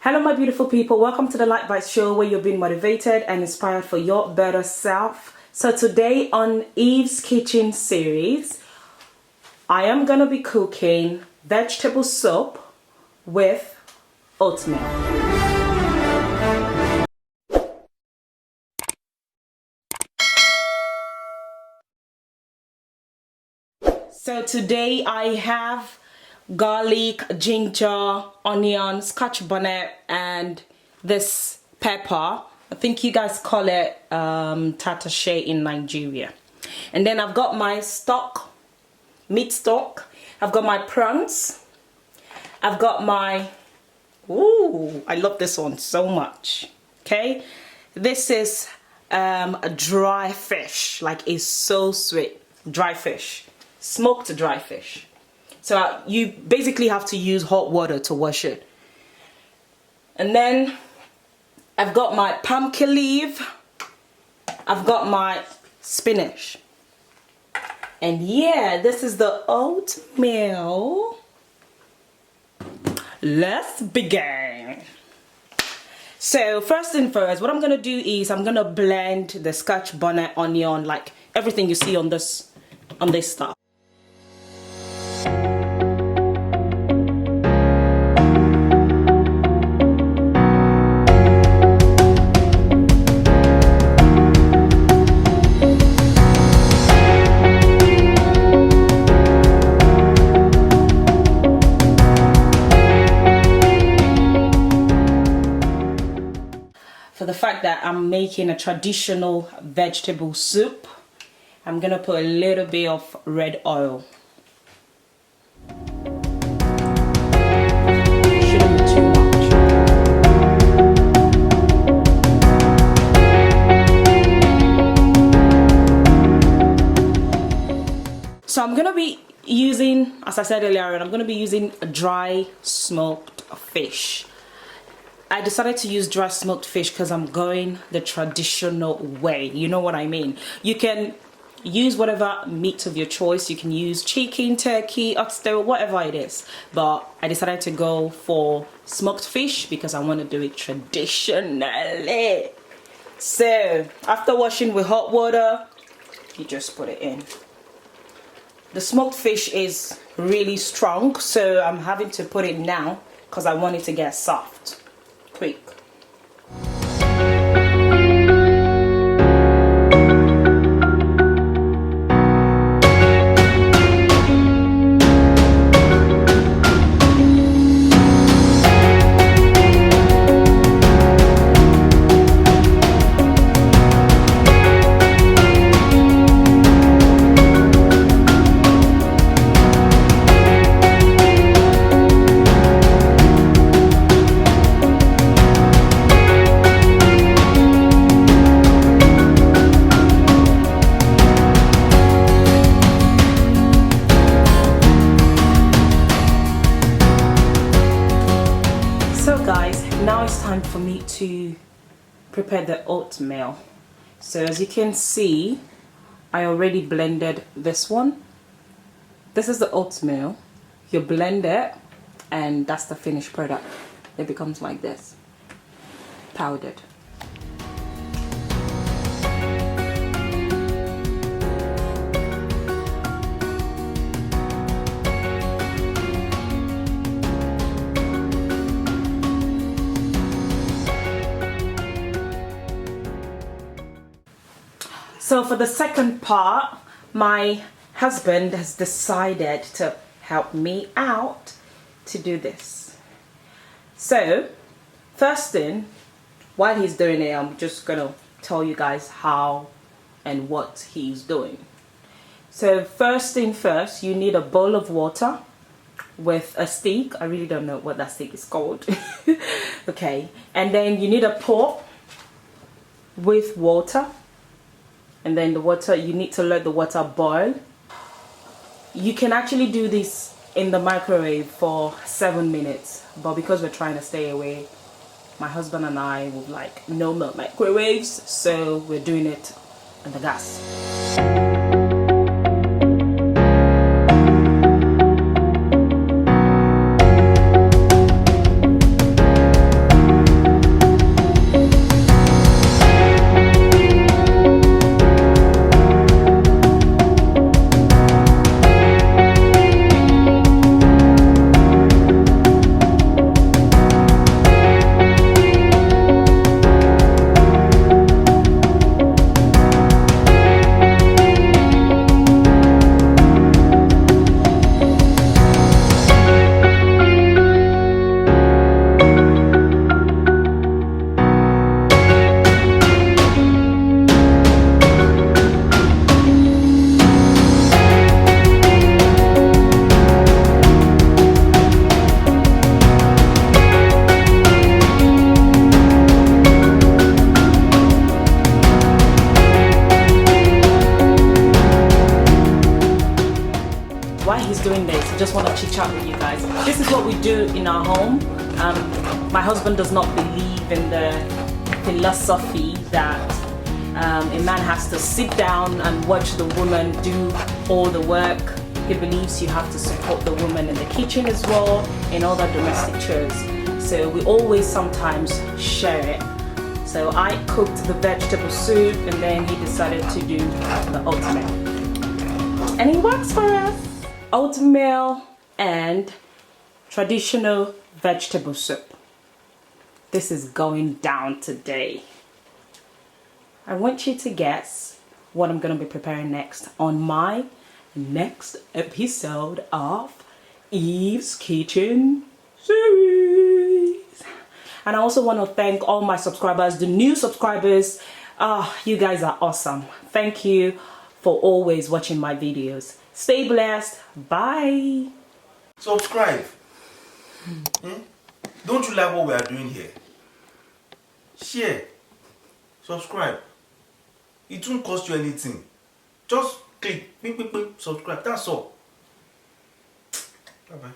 Hello my beautiful people, welcome to the Light Bites show where you're being motivated and inspired for your better self. So today on Eve's Kitchen series, I am gonna be cooking vegetable soup with oatmeal. So today I have garlic, ginger, onion, scotch bonnet, and this pepper. I think you guys call it tatashe in Nigeria. And then I've got my stock, meat stock. I've got my prawns. I've got my, ooh, I love this one so much. Okay, this is a dry fish, like it's so sweet. Dry fish, smoked dry fish. So you basically have to use hot water to wash it. And then I've got my pumpkin leaf. I've got my spinach. And yeah, this is the oatmeal. Let's begin. So first thing first, what I'm gonna do is I'm gonna blend the scotch bonnet, onion, like everything you see on this stuff. For the fact that I'm making a traditional vegetable soup, I'm gonna put a little bit of red oil. Shouldn't be too much. So I'm gonna be using, as I said earlier, I'm gonna be using a dry smoked fish. I decided to use dry smoked fish because I'm going the traditional way. You know what I mean? You can use whatever meat of your choice. You can use chicken, turkey, oxtail, whatever it is. But I decided to go for smoked fish because I want to do it traditionally. So after washing with hot water, you just put it in. The smoked fish is really strong, so I'm having to put it now because I want it to get soft. Quick. Now it's time for me to prepare the oatmeal. So as you can see, I already blended this one. This is the oatmeal. You blend it and that's the finished product. It becomes like this, powdered. So for the second part, my husband has decided to help me out to do this. So first thing, while he's doing it, I'm just gonna tell you guys how and what he's doing. So first thing first, you need a bowl of water with a stick. I really don't know what that stick is called. Okay, and then you need a pot with water. And then the water, you need to let the water boil. You can actually do this in the microwave for 7 minutes, but because we're trying to stay away, my husband and I would like no more microwaves, so we're doing it on the gas. chat with you guys. This is what we do in our home. My husband does not believe in the philosophy that a man has to sit down and watch the woman do all the work. He believes you have to support the woman in the kitchen as well, in other domestic chores. So we always sometimes share it. So I cooked the vegetable soup and then he decided to do the oatmeal. And it works for us. Oatmeal and traditional vegetable soup. This is going down today. I want you to guess what I'm going to be preparing next on my next episode of Eve's Kitchen series. And I also want to thank all my subscribers, the new subscribers. You guys are awesome. Thank you for always watching my videos. Stay blessed. Bye. Subscribe. Don't you like what we are doing here? Share. Subscribe. It won't cost you anything. Just click, subscribe. That's all. Bye bye.